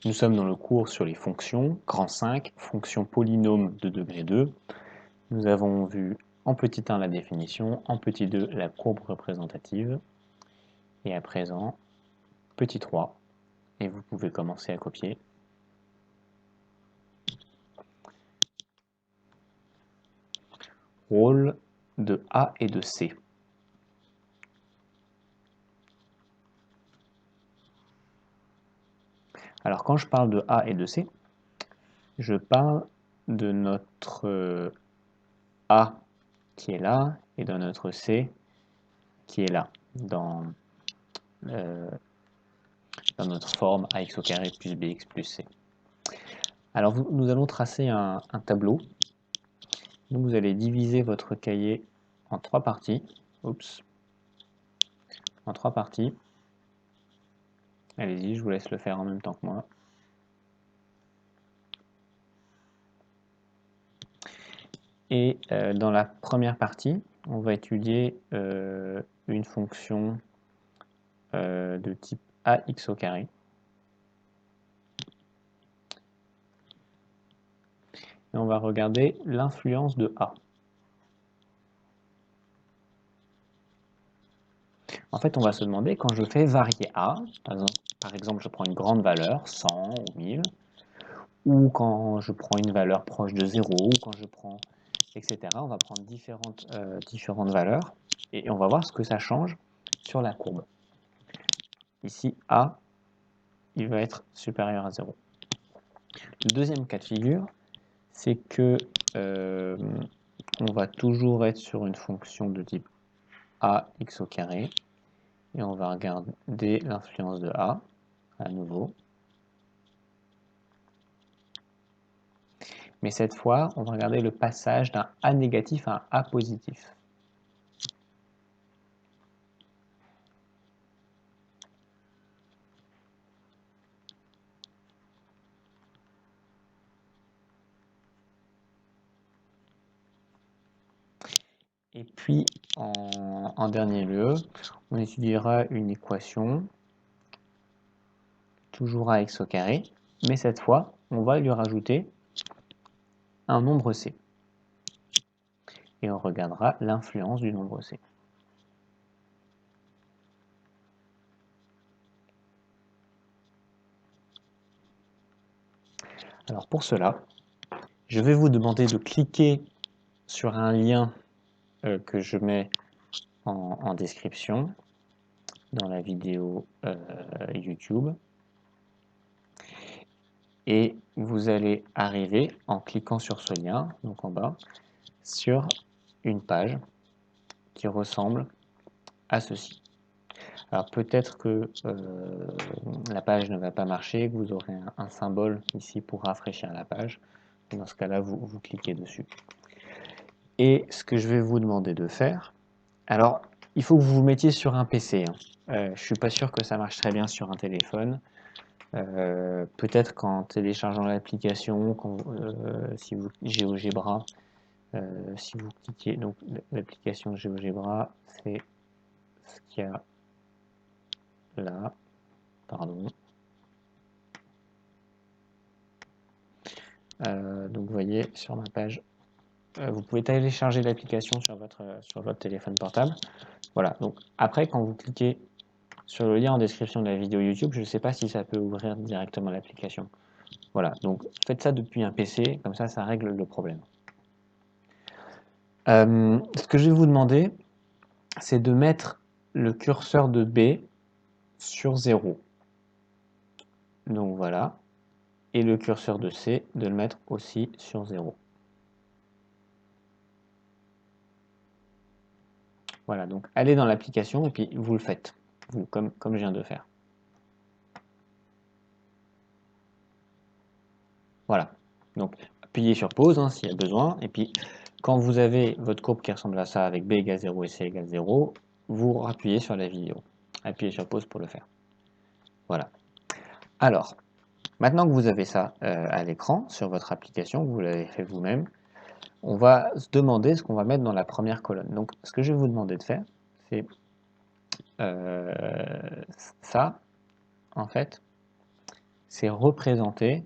Nous sommes dans le cours sur les fonctions, grand 5, fonctions polynômes de degré 2. Nous avons vu en petit 1 la définition, en petit 2 la courbe représentative, et à présent, petit 3, et vous pouvez commencer à copier. Rôle de A et de C. Alors quand je parle de A et de C, je parle de notre A qui est là et de notre C qui est là, dans notre forme ax au carré plus bx plus c. Alors nous allons tracer un tableau. Donc vous allez diviser votre cahier en 3 parties. En 3 parties. Allez-y, je vous laisse le faire en même temps que moi. Et dans la première partie, on va étudier une fonction de type ax au carré. Et on va regarder l'influence de A. En fait, on va se demander, quand je fais varier A, par exemple, je prends une grande valeur, 100 ou 1000, ou quand je prends une valeur proche de 0, ou quand je prends, etc. On va prendre différentes valeurs, et on va voir ce que ça change sur la courbe. Ici, A, il va être supérieur à 0. Le deuxième cas de figure, c'est que on va toujours être sur une fonction de type ax au carré, et on va regarder l'influence de A, à nouveau. Mais cette fois, on va regarder le passage d'un A négatif à un A positif. Et puis, en dernier lieu, on étudiera une équation, toujours ax au carré, mais cette fois, on va lui rajouter un nombre c. Et on regardera l'influence du nombre c. Alors pour cela, je vais vous demander de cliquer sur un lien que je mets en description dans la vidéo YouTube. Et vous allez arriver, en cliquant sur ce lien, donc en bas, sur une page qui ressemble à ceci. Alors peut-être que la page ne va pas marcher, que vous aurez un symbole ici pour rafraîchir la page. Dans ce cas-là, vous cliquez dessus. Et ce que je vais vous demander de faire, alors il faut que vous vous mettiez sur un PC. Je ne suis pas sûr que ça marche très bien sur un téléphone. Peut-être qu'en téléchargeant l'application, si vous GeoGebra, si vous cliquez, donc l'application GeoGebra, c'est ce qu'il y a là, pardon. Donc vous voyez sur ma page, vous pouvez télécharger l'application sur votre téléphone portable. Voilà, donc après quand vous cliquez sur le lien en description de la vidéo YouTube, je ne sais pas si ça peut ouvrir directement l'application. Voilà, donc faites ça depuis un PC, comme ça règle le problème. Ce que je vais vous demander, c'est de mettre le curseur de B sur 0. Donc voilà. Et le curseur de C, de le mettre aussi sur 0. Voilà, donc allez dans l'application et puis vous le faites, comme je viens de faire. Voilà, donc appuyez sur pause s'il y a besoin, et puis quand vous avez votre courbe qui ressemble à ça avec B égale 0 et C égale 0, vous appuyez sur la vidéo. Appuyez sur pause pour le faire. Voilà. Alors, maintenant que vous avez ça à l'écran, sur votre application, vous l'avez fait vous-même, on va se demander ce qu'on va mettre dans la première colonne. Donc, ce que je vais vous demander de faire, c'est ça, en fait, c'est représenté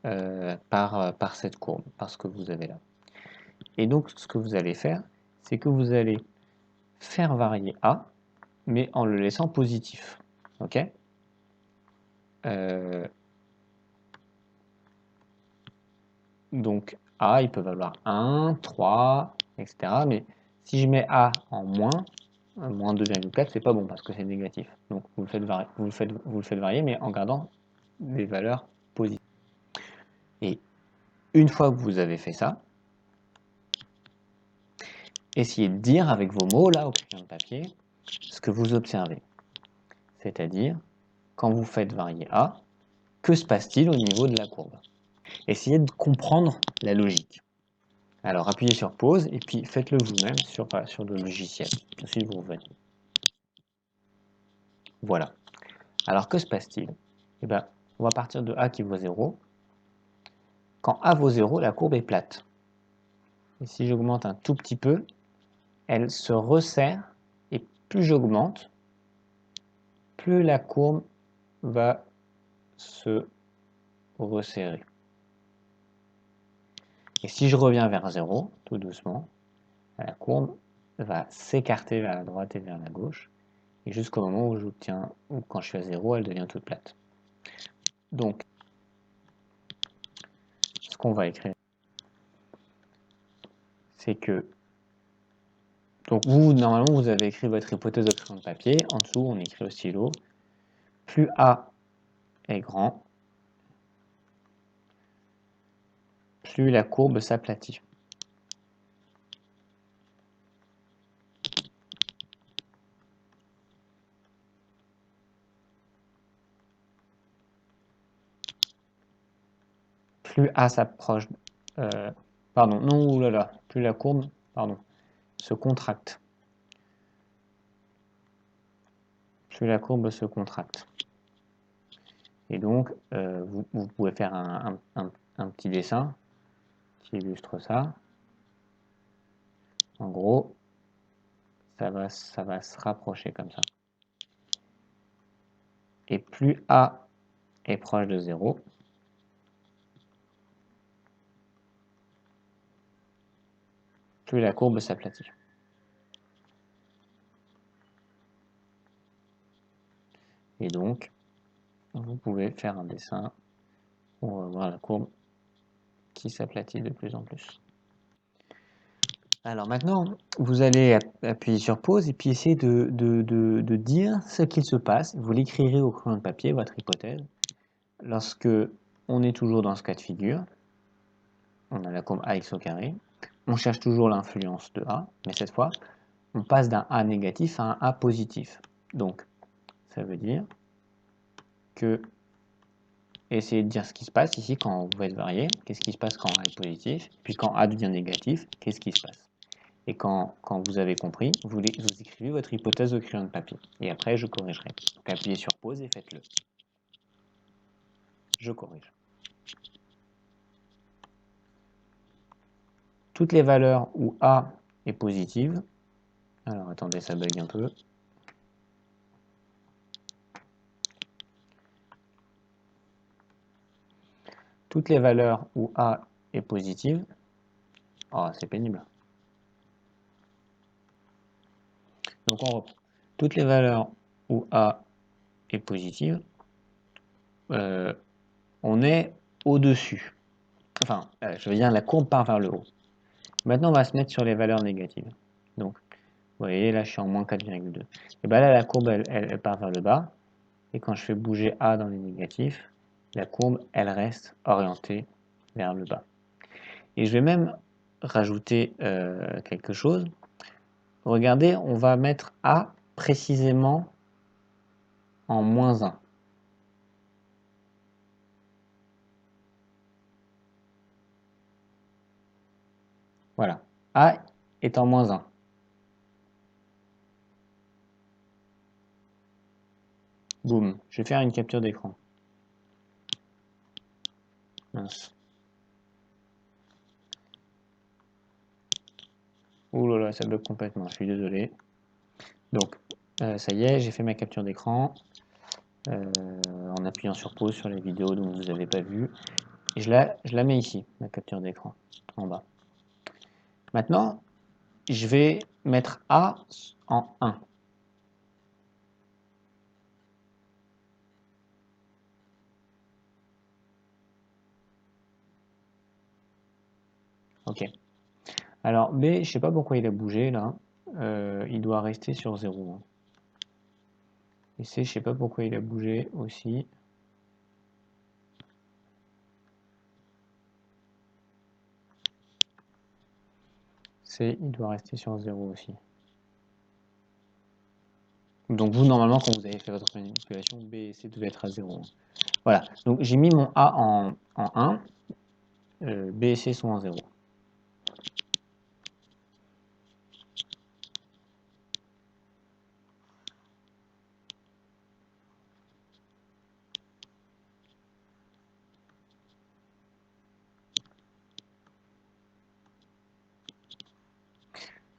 par cette courbe, par ce que vous avez là. Et donc, ce que vous allez faire, c'est que vous allez faire varier A, mais en le laissant positif. Ok? Donc, A, il peut valoir 1, 3, etc. Mais si je mets A en moins 2,4, c'est pas bon parce que c'est négatif. Donc, vous le faites varier, mais en gardant des valeurs positives. Et une fois que vous avez fait ça, essayez de dire avec vos mots, là, au crayon de papier, ce que vous observez. C'est-à-dire, quand vous faites varier A, que se passe-t-il au niveau de la courbe? Essayez de comprendre la logique. Alors, appuyez sur pause et puis faites-le vous-même sur le logiciel. Ensuite, vous revenez. Voilà. Alors, que se passe-t-il? Eh bien, on va partir de A qui vaut 0. Quand A vaut 0, la courbe est plate. Et si j'augmente un tout petit peu, elle se resserre, et plus j'augmente, plus la courbe va se resserrer. Et si je reviens vers 0, tout doucement, la courbe va s'écarter vers la droite et vers la gauche, et jusqu'au moment où quand je suis à 0, elle devient toute plate. Donc, ce qu'on va écrire, c'est que, donc normalement, vous avez écrit votre hypothèse au crayon de papier, en dessous, on écrit au stylo, plus A est grand, plus la courbe s'aplatit. Plus A s'approche, pardon, non, oulala, plus la courbe, pardon, se contracte. Plus la courbe se contracte. Et donc, vous pouvez faire un petit dessin qui illustre ça. En gros, ça va se rapprocher comme ça. Et plus A est proche de 0, plus la courbe s'aplatit. Et donc, vous pouvez faire un dessin pour voir la courbe qui s'aplatit de plus en plus. Alors maintenant, vous allez appuyer sur pause et puis essayer de dire ce qu'il se passe. Vous l'écrirez au crayon de papier, votre hypothèse. Lorsque on est toujours dans ce cas de figure, on a la courbe AX au carré, on cherche toujours l'influence de A, mais cette fois, on passe d'un A négatif à un A positif. Donc, ça veut dire que, essayez de dire ce qui se passe ici quand vous êtes varié, qu'est-ce qui se passe quand A est positif, puis quand A devient négatif, qu'est-ce qui se passe? Et quand vous avez compris, vous écrivez votre hypothèse au crayon de papier. Et après, je corrigerai. Donc appuyez sur pause et faites-le. Je corrige. Toutes les valeurs où A est positive, alors attendez, ça bug un peu. Toutes les valeurs où A est positive, oh c'est pénible. Donc on reprend. Toutes les valeurs où A est positive, on est au-dessus. Enfin, je veux dire, la courbe part vers le haut. Maintenant, on va se mettre sur les valeurs négatives. Donc, vous voyez, là, je suis en moins 4,2. Et bien là, la courbe, elle part vers le bas. Et quand je fais bouger A dans les négatifs, la courbe, elle reste orientée vers le bas. Et je vais même rajouter quelque chose. Regardez, on va mettre A précisément en moins 1. Voilà. A est en moins 1. Boum. Je vais faire une capture d'écran. Mince. Ouh là là, ça bloque complètement, je suis désolé. Donc, ça y est, j'ai fait ma capture d'écran. en appuyant sur pause sur les vidéos dont vous n'avez pas vu. Et je la mets ici, la capture d'écran, en bas. Maintenant, je vais mettre A en 1. Ok. Alors B, je ne sais pas pourquoi il a bougé là. Il doit rester sur 0. Hein. Et C, je ne sais pas pourquoi il a bougé aussi. C, il doit rester sur 0 aussi. Donc vous, normalement, quand vous avez fait votre manipulation, B et C devaient être à 0. Voilà, donc j'ai mis mon A en 1, B et C sont en 0.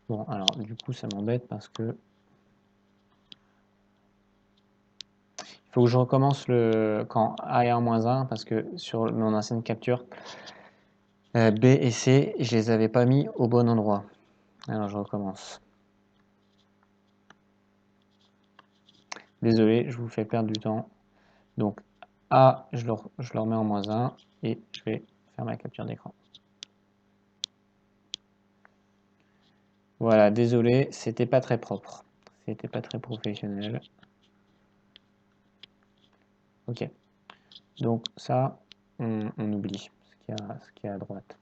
Bon, alors du coup, ça m'embête parce que il faut que je recommence quand A est en -1 parce que sur mon ancienne capture, B et C, je les avais pas mis au bon endroit. Alors je recommence. Désolé, je vous fais perdre du temps. Donc A, je le remets en -1 et je vais faire ma capture d'écran. Voilà, désolé, c'était pas très propre. C'était pas très professionnel. Ok. Donc ça, on oublie ce qu'il y a à droite.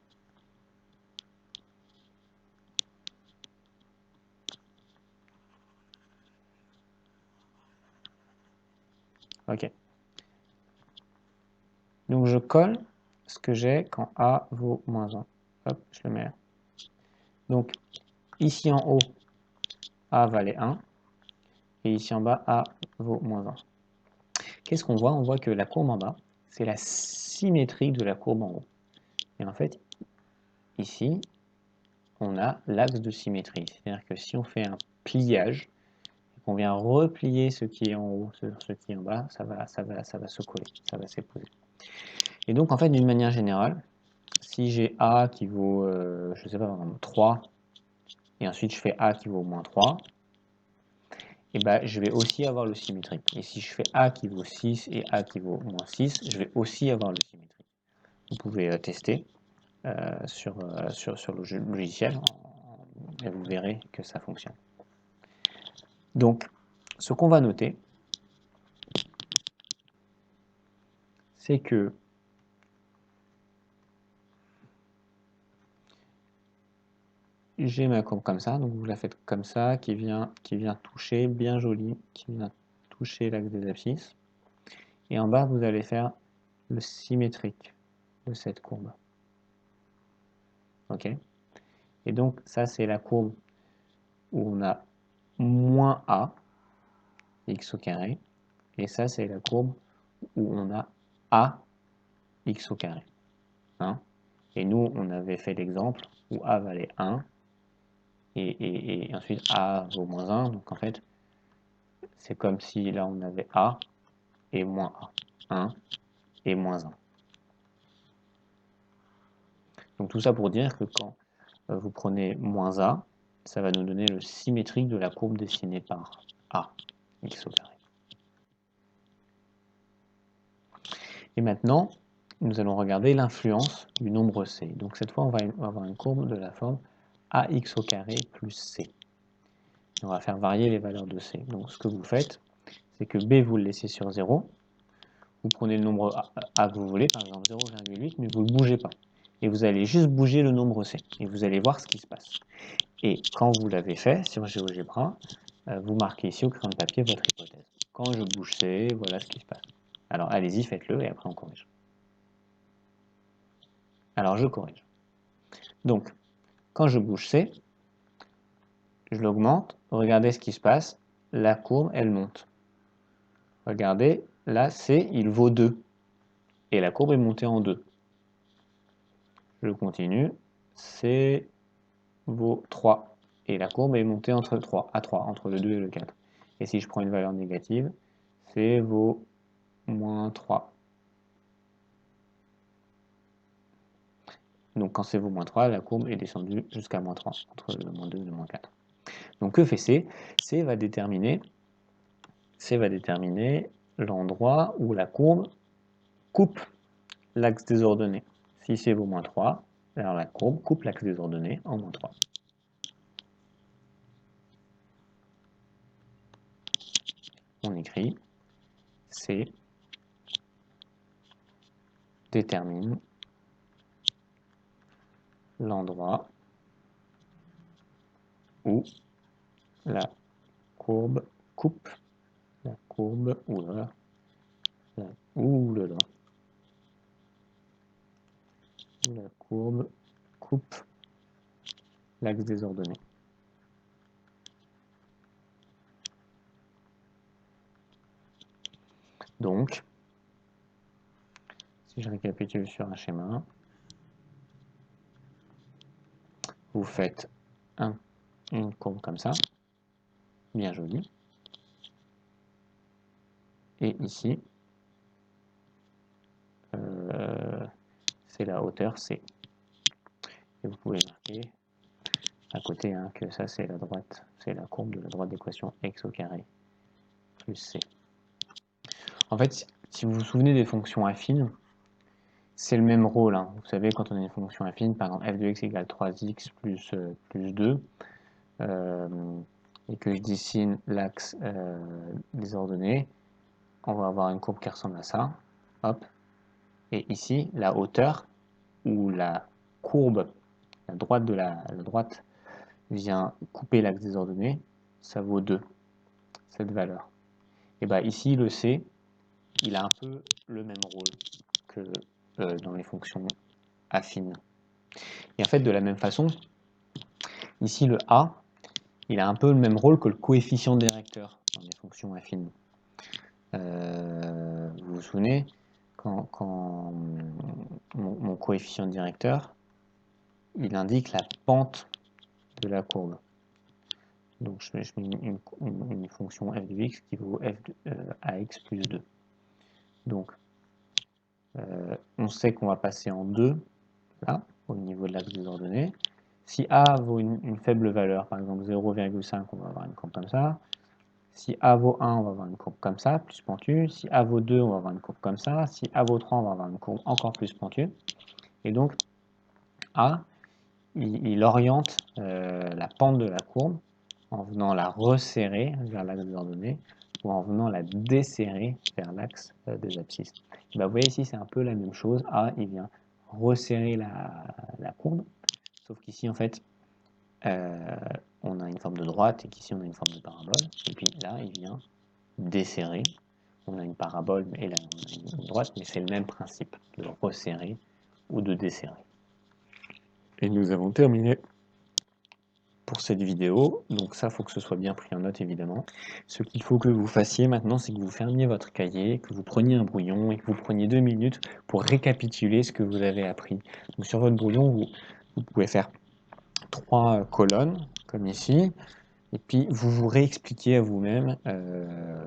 Ok. Donc je colle ce que j'ai quand A vaut -1. Hop, je le mets là. Donc ici en haut, A valait 1. Et ici en bas, A vaut -1. Qu'est-ce qu'on voit? On voit que la courbe en bas, c'est la symétrie de la courbe en haut. Et en fait, ici, on a l'axe de symétrie. C'est-à-dire que si on fait un pliage, et qu'on vient replier ce qui est en haut sur ce qui est en bas, ça va se coller, ça va s'épouser. Et donc, en fait, d'une manière générale, si j'ai A qui vaut, je ne sais pas, 3, et ensuite je fais A qui vaut -3, et ben, je vais aussi avoir le symétrique. Et si je fais A qui vaut 6 et A qui vaut -6, je vais aussi avoir le symétrique. Vous pouvez tester sur le logiciel et vous verrez que ça fonctionne. Donc, ce qu'on va noter, c'est que j'ai ma courbe comme ça, donc vous la faites comme ça, qui vient toucher, bien joli, qui vient toucher l'axe des abscisses. Et en bas, vous allez faire le symétrique de cette courbe. Ok? Et donc, ça, c'est la courbe où on a moins A, x au carré. Et ça, c'est la courbe où on a A, x au carré. Hein? Et nous, on avait fait l'exemple où A valait 1, et ensuite A vaut -1. Donc, en fait, c'est comme si là, on avait A et moins A. 1 et -1. Donc, tout ça pour dire que quand vous prenez -A, ça va nous donner le symétrique de la courbe dessinée par A, x au carré. Et maintenant, nous allons regarder l'influence du nombre C. Donc cette fois, on va avoir une courbe de la forme ax au carré plus C. On va faire varier les valeurs de C. Donc ce que vous faites, c'est que B, vous le laissez sur 0. Vous prenez le nombre A que vous voulez, par exemple 0,8, mais vous ne le bougez pas. Et vous allez juste bouger le nombre C. Et vous allez voir ce qui se passe. Et quand vous l'avez fait, sur GeoGebra, vous marquez ici au crayon de papier votre hypothèse. Quand je bouge C, voilà ce qui se passe. Alors allez-y, faites-le et après on corrige. Alors je corrige. Donc, quand je bouge C, je l'augmente, regardez ce qui se passe, la courbe, elle monte. Regardez, là, C, il vaut 2, et la courbe est montée en 2. Je continue, C vaut 3, et la courbe est montée entre 3, à 3, entre le 2 et le 4. Et si je prends une valeur négative, C vaut moins 3. Donc quand c'est vos moins 3, la courbe est descendue jusqu'à moins 3, entre le moins 2 et le moins 4. Donc que fait C? C va déterminer l'endroit où la courbe coupe l'axe des ordonnées. Si c'est vos moins 3, alors la courbe coupe l'axe des ordonnées en moins 3. On écrit C détermine l'endroit où la courbe coupe la courbe la courbe coupe l'axe des ordonnées. Donc, si je récapitule sur un schéma, vous faites une courbe comme ça, bien jolie, et ici, c'est la hauteur C. Et vous pouvez marquer à côté que ça c'est la droite, c'est la courbe de la droite d'équation x au carré plus C. En fait, si vous vous souvenez des fonctions affines, c'est le même rôle. Vous savez, quand on a une fonction affine, par exemple f de x égale 3x plus 2, et que je dessine l'axe des ordonnées, on va avoir une courbe qui ressemble à ça. Hop. Et ici, la hauteur, ou la courbe, la droite vient couper l'axe des ordonnées, ça vaut 2, cette valeur. Et bien ici, le C, il a un peu le même rôle que dans les fonctions affines. Et en fait, de la même façon, ici, le A, il a un peu le même rôle que le coefficient directeur dans les fonctions affines. Vous vous souvenez, quand mon coefficient directeur, il indique la pente de la courbe. Donc je mets une fonction f de x qui vaut f de, ax plus 2. Donc on sait qu'on va passer en 2, là, au niveau de l'axe des ordonnées. Si a vaut une faible valeur, par exemple 0,5, on va avoir une courbe comme ça. Si a vaut 1, on va avoir une courbe comme ça, plus pentue. Si a vaut 2, on va avoir une courbe comme ça. Si a vaut 3, on va avoir une courbe encore plus pentue. Et donc, a, il oriente la pente de la courbe en venant la resserrer vers l'axe des ordonnées ou en venant la desserrer vers l'axe des abscisses. Et vous voyez ici, c'est un peu la même chose. A, il vient resserrer la courbe, sauf qu'ici, en fait, on a une forme de droite et qu'ici, on a une forme de parabole. Et puis là, il vient desserrer. On a une parabole et là, on a une droite, mais c'est le même principe de resserrer ou de desserrer. Et nous avons terminé pour cette vidéo. Donc ça, il faut que ce soit bien pris en note, évidemment. Ce qu'il faut que vous fassiez maintenant, c'est que vous fermiez votre cahier, que vous preniez un brouillon et que vous preniez 2 minutes pour récapituler ce que vous avez appris. Donc sur votre brouillon, vous pouvez faire 3 colonnes, comme ici, et puis vous vous réexpliquez à vous-même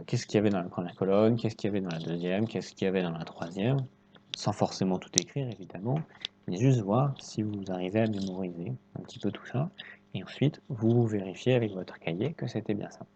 qu'est-ce qu'il y avait dans la première colonne, qu'est-ce qu'il y avait dans la deuxième, qu'est-ce qu'il y avait dans la troisième, sans forcément tout écrire, évidemment, mais juste voir si vous arrivez à mémoriser un petit peu tout ça. Et ensuite, vous vérifiez avec votre cahier que c'était bien ça.